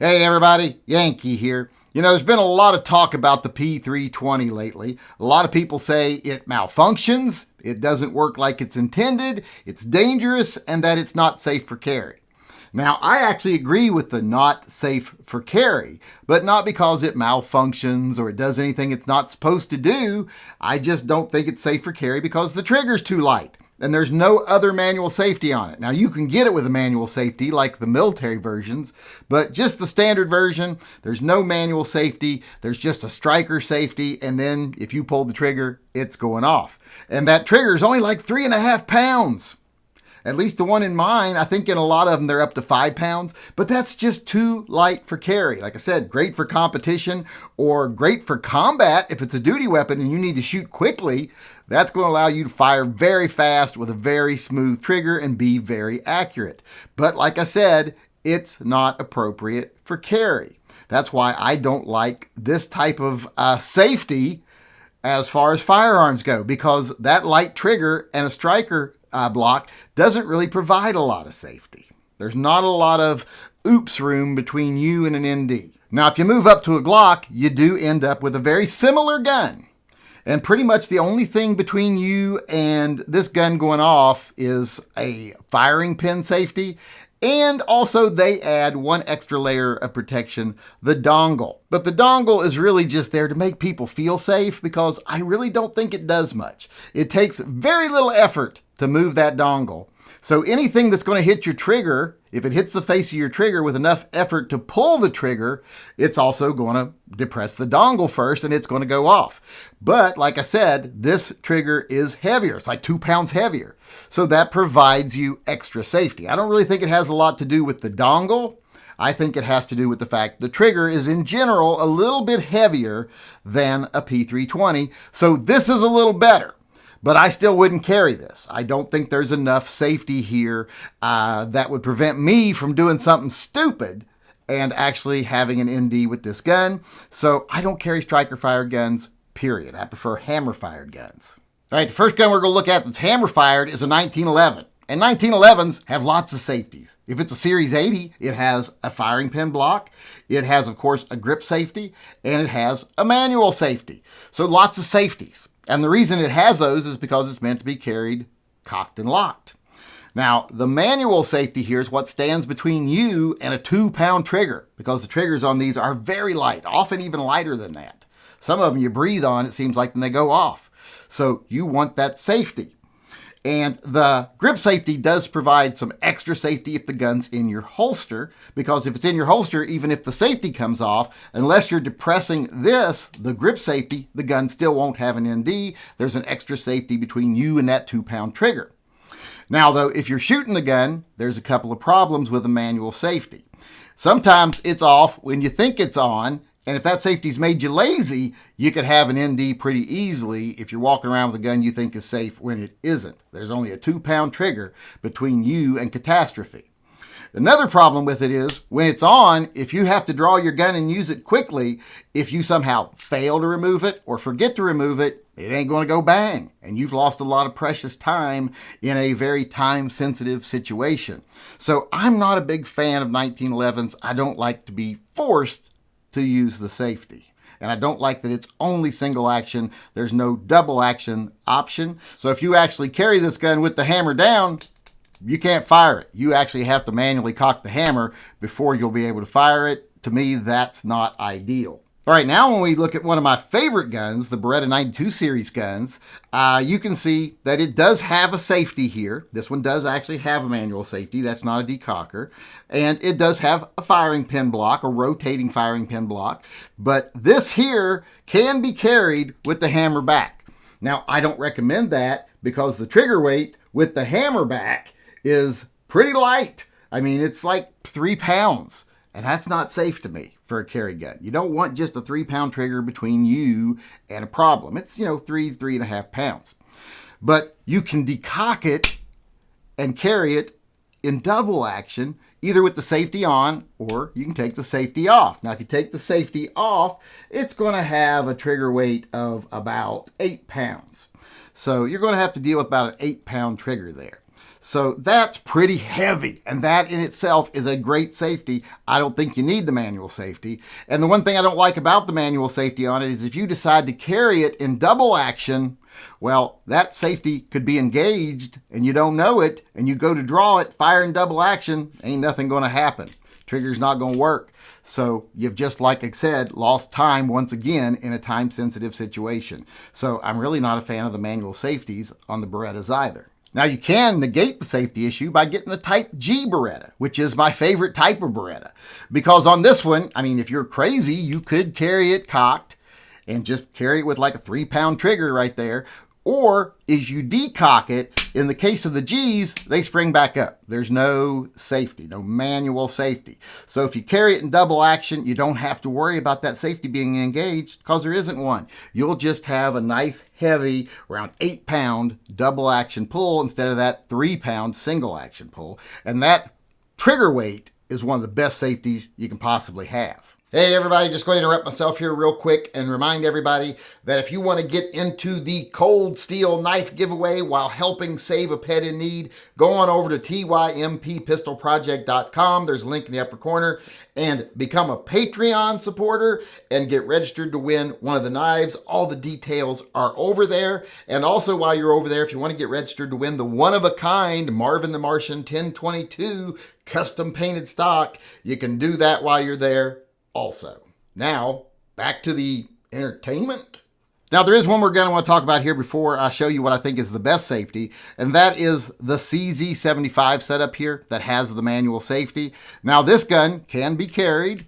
Hey everybody, Yankee here. You know, there's been a lot of talk about the P320 lately. A lot of people say it malfunctions, it doesn't work like it's intended, it's dangerous, and that it's not safe for carry. Now, I actually agree with the not safe for carry, but not because it malfunctions or it does anything it's not supposed to do. I just don't think it's safe for carry because the trigger's too light. And there's no other manual safety on it. Now, you can get it with a manual safety like the military versions, but just the standard version, there's no manual safety. There's just a striker safety, and then if you pull the trigger, it's going off. And that trigger is only like 3.5 pounds. At least the one in mine, I think in a lot of them, they're up to 5 pounds, but that's just too light for carry. Like I said, great for competition or great for combat. If it's a duty weapon and you need to shoot quickly, that's going to allow you to fire very fast with a very smooth trigger and be very accurate. But like I said, it's not appropriate for carry. That's why I don't like this type of safety as far as firearms go, because that light trigger and a striker block doesn't really provide a lot of safety. There's not a lot of oops room between you and an ND. Now, if you move up to a Glock, you do end up with a very similar gun. And pretty much the only thing between you and this gun going off is a firing pin safety. And also they add one extra layer of protection, the dongle. But the dongle is really just there to make people feel safe because I really don't think it does much. It takes very little effort to move that dongle. So anything that's going to hit your trigger, if it hits the face of your trigger with enough effort to pull the trigger, it's also going to depress the dongle first and it's going to go off. But like I said, this trigger is heavier. It's like 2 pounds heavier. So that provides you extra safety. I don't really think it has a lot to do with the dongle. I think it has to do with the fact the trigger is in general a little bit heavier than a P320. So this is a little better. But I still wouldn't carry this. I don't think there's enough safety here that would prevent me from doing something stupid and actually having an ND with this gun. So I don't carry striker-fired guns, period. I prefer hammer-fired guns. All right, the first gun we're going to look at that's hammer-fired is a 1911. And 1911s have lots of safeties. If it's a Series 80, it has a firing pin block. It has, of course, a grip safety, and it has a manual safety. So lots of safeties. And the reason it has those is because it's meant to be carried cocked and locked. Now, the manual safety here is what stands between you and a 2-pound trigger, because the triggers on these are very light, often even lighter than that. Some of them you breathe on, it seems like, when they go off. So you want that safety. And the grip safety does provide some extra safety if the gun's in your holster, because if it's in your holster, even if the safety comes off, unless you're depressing this, the grip safety, the gun still won't have an ND. There's an extra safety between you and that 2-pound trigger. Now, though, if you're shooting the gun, there's a couple of problems with the manual safety. Sometimes it's off when you think it's on, and if that safety's made you lazy, you could have an ND pretty easily if you're walking around with a gun you think is safe when it isn't. There's only a 2-pound trigger between you and catastrophe. Another problem with it is when it's on, if you have to draw your gun and use it quickly, if you somehow fail to remove it or forget to remove it, it ain't going to go bang. And you've lost a lot of precious time in a very time-sensitive situation. So I'm not a big fan of 1911s. I don't like to be forced to use the safety. And I don't like that it's only single action. There's no double action option. So if you actually carry this gun with the hammer down, you can't fire it. You actually have to manually cock the hammer before you'll be able to fire it. To me, that's not ideal. All right, now when we look at one of my favorite guns, the Beretta 92 series guns, you can see that it does have a safety here. This one does actually have a manual safety. That's not a decocker. And it does have a firing pin block, a rotating firing pin block. But this here can be carried with the hammer back. Now, I don't recommend that because the trigger weight with the hammer back is pretty light. I mean, it's like 3 pounds. And that's not safe to me for a carry gun. You don't want just a 3-pound trigger between you and a problem. It's, 3.5 pounds. But you can decock it and carry it in double action, either with the safety on or you can take the safety off. Now, if you take the safety off, it's going to have a trigger weight of about 8 pounds. So you're going to have to deal with about an 8-pound trigger there. So that's pretty heavy, and that in itself is a great safety. I don't think you need the manual safety. And the one thing I don't like about the manual safety on it is if you decide to carry it in double action, well, that safety could be engaged and you don't know it, and you go to draw it, fire in double action, ain't nothing going to happen. Trigger's not going to work. So you've just, like I said, lost time once again in a time-sensitive situation. So I'm really not a fan of the manual safeties on the Berettas either. Now you can negate the safety issue by getting the Type G Beretta, which is my favorite type of Beretta. Because on this one, I mean, if you're crazy, you could carry it cocked and just carry it with like a 3-pound trigger right there. Or as you decock it, in the case of the G's, they spring back up. There's no safety, no manual safety. So if you carry it in double action, you don't have to worry about that safety being engaged because there isn't one. You'll just have a nice, heavy, around 8-pound double action pull instead of that 3-pound single action pull. And that trigger weight is one of the best safeties you can possibly have. Hey everybody, just going to interrupt myself here real quick and remind everybody that if you want to get into the cold steel knife giveaway while helping save a pet in need, go on over to TYMPpistolproject.com. There's a link in the upper corner, and become a Patreon supporter and get registered to win one of the knives. All the details are over there. And also while you're over there, if you want to get registered to win the one-of-a-kind Marvin the Martian 1022 custom painted stock, you can do that while you're there also. Now, back to the entertainment. Now, there is one we're going to want to talk about here before I show you what I think is the best safety, and that is the CZ75 setup here that has the manual safety. Now, this gun can be carried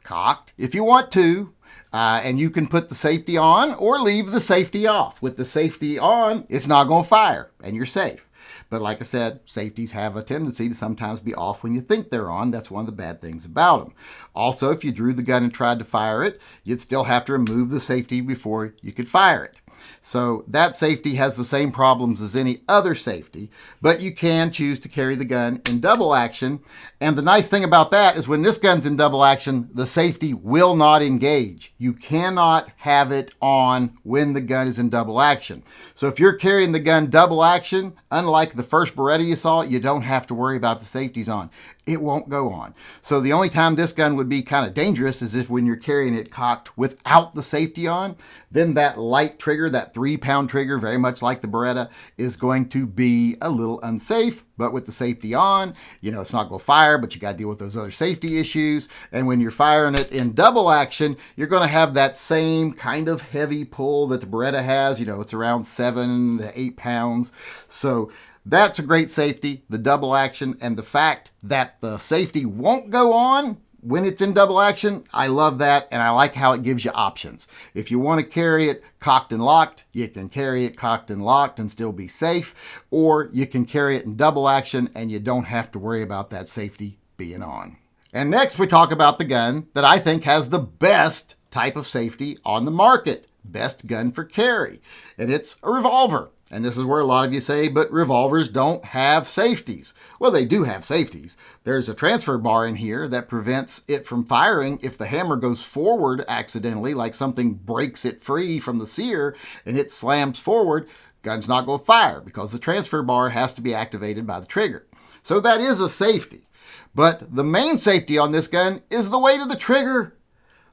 cocked if you want to, and you can put the safety on or leave the safety off. With the safety on, it's not going to fire, and you're safe. But like I said, safeties have a tendency to sometimes be off when you think they're on. That's one of the bad things about them. Also, if you drew the gun and tried to fire it, you'd still have to remove the safety before you could fire it. So that safety has the same problems as any other safety, but you can choose to carry the gun in double action. And the nice thing about that is when this gun's in double action, the safety will not engage. You cannot have it on when the gun is in double action. So if you're carrying the gun double action, unlike the first Beretta you saw, you don't have to worry about the safeties on. It won't go on. So the only time this gun would be kind of dangerous is if when you're carrying it cocked without the safety on, then that light trigger, that 3-pound trigger, very much like the Beretta, is going to be a little unsafe. But with the safety on, you know, it's not going to fire, but you got to deal with those other safety issues. And when you're firing it in double action, you're going to have that same kind of heavy pull that the Beretta has. You know, it's around 7 to 8 pounds. So that's a great safety, the double action, and the fact that the safety won't go on when it's in double action, I love that, and I like how it gives you options. If you want to carry it cocked and locked, you can carry it cocked and locked and still be safe, or you can carry it in double action and you don't have to worry about that safety being on. And next we talk about the gun that I think has the best type of safety on the market, best gun for carry, and it's a revolver. And this is where a lot of you say, but revolvers don't have safeties. Well, they do have safeties. There's a transfer bar in here that prevents it from firing if the hammer goes forward accidentally, like something breaks it free from the sear and it slams forward, gun's not going to fire because the transfer bar has to be activated by the trigger. So that is a safety. But the main safety on this gun is the weight of the trigger.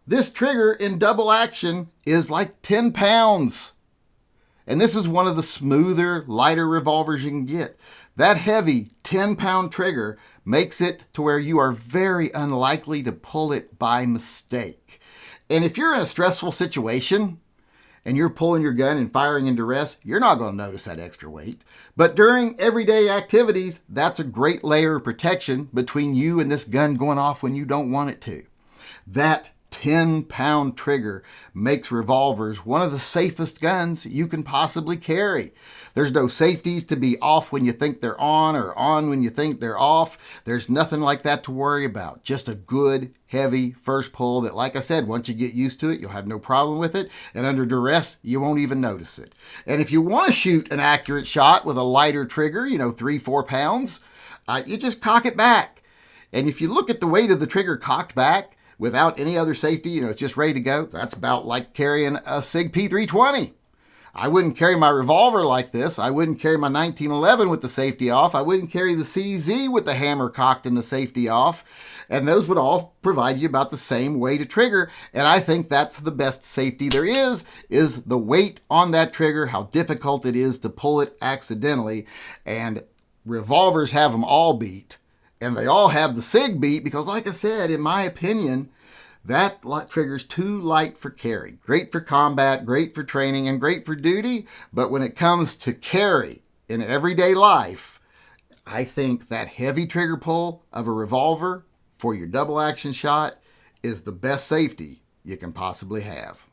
This trigger in double action is like 10 pounds. And this is one of the smoother, lighter revolvers you can get. That heavy 10-pound trigger makes it to where you are very unlikely to pull it by mistake. And if you're in a stressful situation and you're pulling your gun and firing in duress, you're not going to notice that extra weight. But during everyday activities, that's a great layer of protection between you and this gun going off when you don't want it to. That 10-pound trigger makes revolvers one of the safest guns you can possibly carry. There's no safeties to be off when you think they're on or on when you think they're off. There's nothing like that to worry about. Just a good, heavy first pull that, like I said, once you get used to it, you'll have no problem with it. And under duress, you won't even notice it. And if you want to shoot an accurate shot with a lighter trigger, 3-4 pounds, you just cock it back. And if you look at the weight of the trigger cocked back, without any other safety, it's just ready to go. That's about like carrying a SIG P320. I wouldn't carry my revolver like this. I wouldn't carry my 1911 with the safety off. I wouldn't carry the CZ with the hammer cocked and the safety off. And those would all provide you about the same weight of trigger. And I think that's the best safety there is the weight on that trigger, how difficult it is to pull it accidentally. And revolvers have them all beat. And they all have the SIG beat because, like I said, in my opinion, that trigger's too light for carry. Great for combat, great for training, and great for duty. But when it comes to carry in everyday life, I think that heavy trigger pull of a revolver for your double action shot is the best safety you can possibly have.